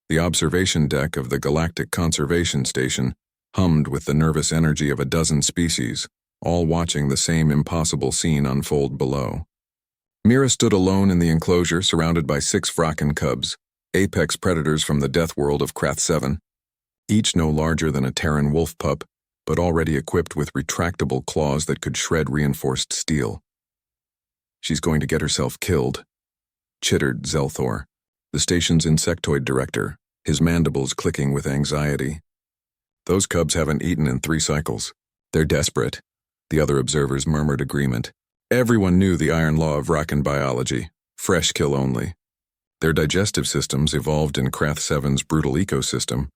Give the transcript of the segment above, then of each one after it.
The observation deck of the Galactic Conservation Station hummed with the nervous energy of a dozen species, all watching the same impossible scene unfold below. Mira stood alone in the enclosure, surrounded by 6 Vraken cubs, apex predators from the death world of Krath 7, each no larger than a Terran wolf pup, but already equipped with retractable claws that could shred reinforced steel. "She's going to get herself killed," chittered Zelthor, the station's insectoid director, his mandibles clicking with anxiety. "Those cubs haven't eaten in 3 cycles. They're desperate," the other observers murmured agreement. Everyone knew the iron law of Vraken biology: fresh kill only. Their digestive systems, evolved in Krath 7's brutal ecosystem,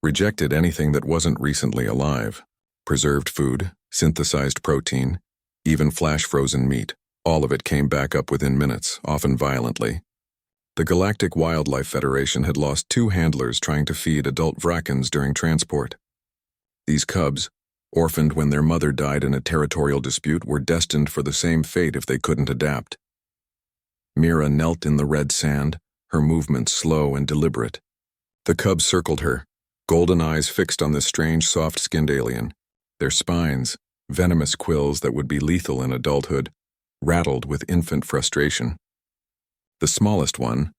rejected anything that wasn't recently alive. Preserved food, synthesized protein, even flash-frozen meat, all of it came back up within minutes, often violently. The Galactic Wildlife Federation had lost 2 handlers trying to feed adult Vrakens during transport. These cubs, orphaned when their mother died in a territorial dispute, were destined for the same fate if they couldn't adapt. Mira knelt in the red sand, her movements slow and deliberate. The cubs circled her, golden eyes fixed on this strange, soft-skinned alien, their spines, venomous quills that would be lethal in adulthood, rattled with infant frustration. The smallest one,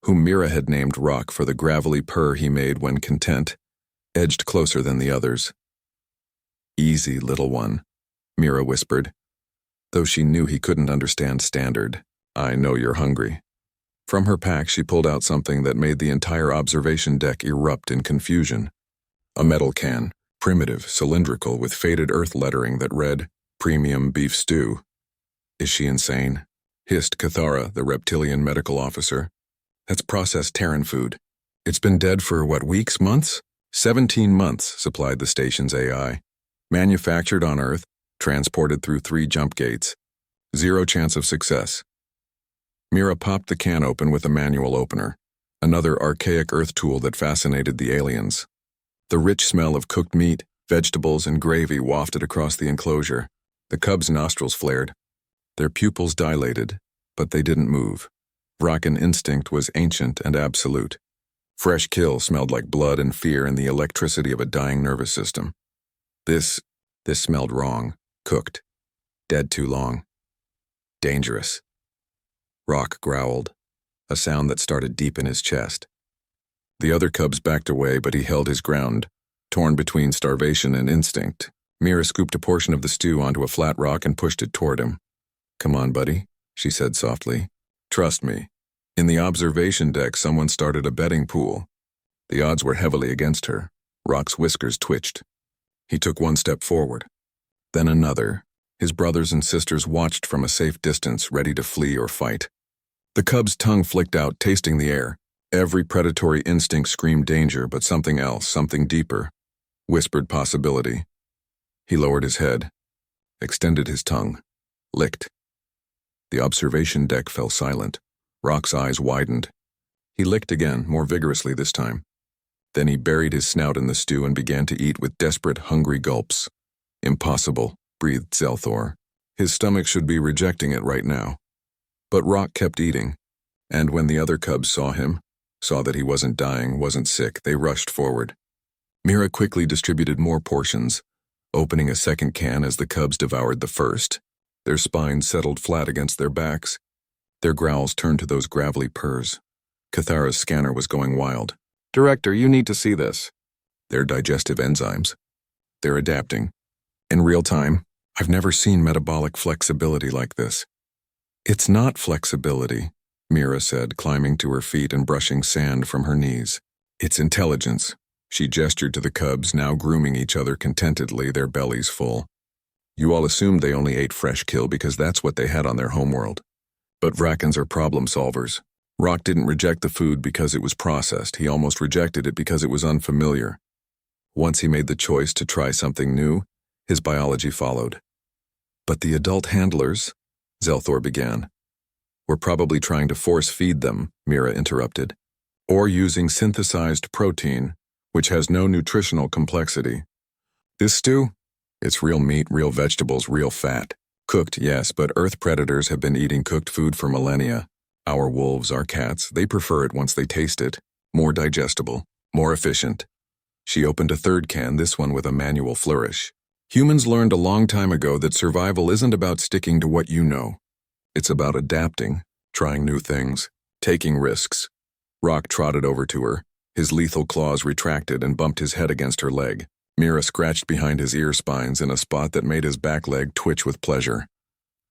whom Mira had named Rock for the gravelly purr he made when content, edged closer than the others. "Easy, little one," Mira whispered, though she knew he couldn't understand Standard. "I know you're hungry." From her pack she pulled out something that made the entire observation deck erupt in confusion. A metal can, primitive, cylindrical, with faded earth lettering that read, "Premium Beef Stew." "Is she insane?" hissed Cathara, the reptilian medical officer. "That's processed Terran food. It's been dead for, what, weeks, months?" 17 months, supplied the station's AI. "Manufactured on Earth, transported through 3 jump gates. 0 chance of success." Mira popped the can open with a manual opener, another archaic Earth tool that fascinated the aliens. The rich smell of cooked meat, vegetables, and gravy wafted across the enclosure. The cubs' nostrils flared. Their pupils dilated, but they didn't move. Vraken instinct was ancient and absolute. Fresh kill smelled like blood and fear and the electricity of a dying nervous system. This smelled wrong, cooked, dead too long. Dangerous. Rock growled, a sound that started deep in his chest. The other cubs backed away, but he held his ground, torn between starvation and instinct. Mira scooped a portion of the stew onto a flat rock and pushed it toward him. "Come on, buddy," she said softly. "Trust me." In the observation deck, someone started a betting pool. The odds were heavily against her. Rock's whiskers twitched. He took 1 step forward, then another. His brothers and sisters watched from a safe distance, ready to flee or fight. The cub's tongue flicked out, tasting the air. Every predatory instinct screamed danger, but something else, something deeper, whispered possibility. He lowered his head, extended his tongue, licked. The observation deck fell silent. Rock's eyes widened. He licked again, more vigorously this time. Then he buried his snout in the stew and began to eat with desperate, hungry gulps. "Impossible," breathed Zelthor. His stomach should be rejecting it right now. But Rock kept eating, and when the other cubs saw him, saw that he wasn't dying, wasn't sick, they rushed forward. Mira quickly distributed more portions, opening a second can as the cubs devoured the first. Their spines settled flat against their backs. Their growls turned to those gravelly purrs. Cathara's scanner was going wild. "Director, you need to see this." Their digestive enzymes. They're adapting. In real time. I've never seen metabolic flexibility like this. "It's not flexibility," Mira said, climbing to her feet and brushing sand from her knees. "It's intelligence." She gestured to the cubs, now grooming each other contentedly, their bellies full. "You all assumed they only ate fresh kill because that's what they had on their homeworld. But Vrakens are problem solvers. Rock didn't reject the food because it was processed. He almost rejected it because it was unfamiliar. Once he made the choice to try something new, his biology followed. But the adult handlers," Zelthor began. "Were probably trying to force-feed them," Mira interrupted. "Or using synthesized protein, which has no nutritional complexity. This stew? It's real meat, real vegetables, real fat. Cooked, yes, but Earth predators have been eating cooked food for millennia. Our wolves, our cats, they prefer it once they taste it. more digestible, more efficient. She opened a third can, this one with a manual flourish. Humans learned a long time ago that survival isn't about sticking to what you know. It's about adapting, trying new things, taking risks. Rock trotted over to her. His lethal claws retracted and bumped his head against her leg. Mira scratched behind his ear spines in a spot that made his back leg twitch with pleasure.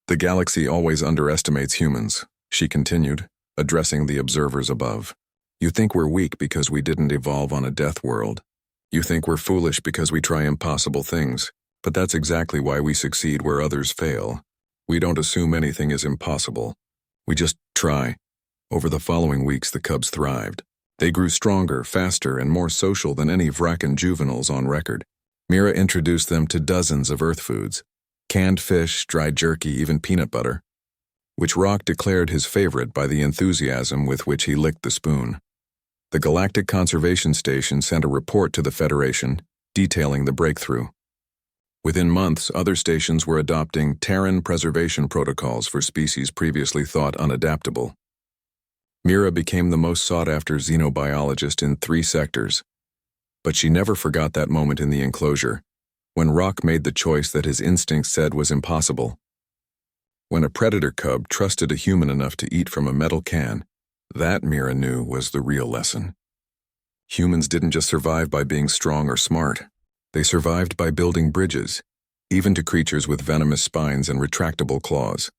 The galaxy always underestimates humans, she continued, addressing the observers above. You think we're weak because we didn't evolve on a death world. You think we're foolish because we try impossible things, but that's exactly why we succeed where others fail. We don't assume anything is impossible. We just try. Over the following weeks, the cubs thrived. They grew stronger, faster, and more social than any Vrakan juveniles on record. Mira introduced them to dozens of Earth foods, canned fish, dried jerky, even peanut butter, which Rock declared his favorite by the enthusiasm with which he licked the spoon. The Galactic Conservation Station sent a report to the Federation detailing the breakthrough. Within months, other stations were adopting Terran preservation protocols for species previously thought unadaptable. Mira became the most sought-after xenobiologist in 3 sectors, but she never forgot that moment in the enclosure, when Rock made the choice that his instincts said was impossible. When a predator cub trusted a human enough to eat from a metal can, that, Mira knew, was the real lesson. Humans didn't just survive by being strong or smart. They survived by building bridges, even to creatures with venomous spines and retractable claws.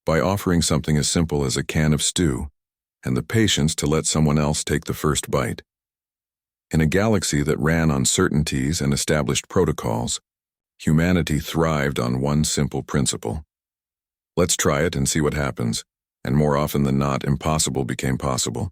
By offering something as simple as a can of stew, and the patience to let someone else take the first bite. In a galaxy that ran on certainties and established protocols, humanity thrived on one simple principle. Let's try it and see what happens, and more often than not, impossible became possible.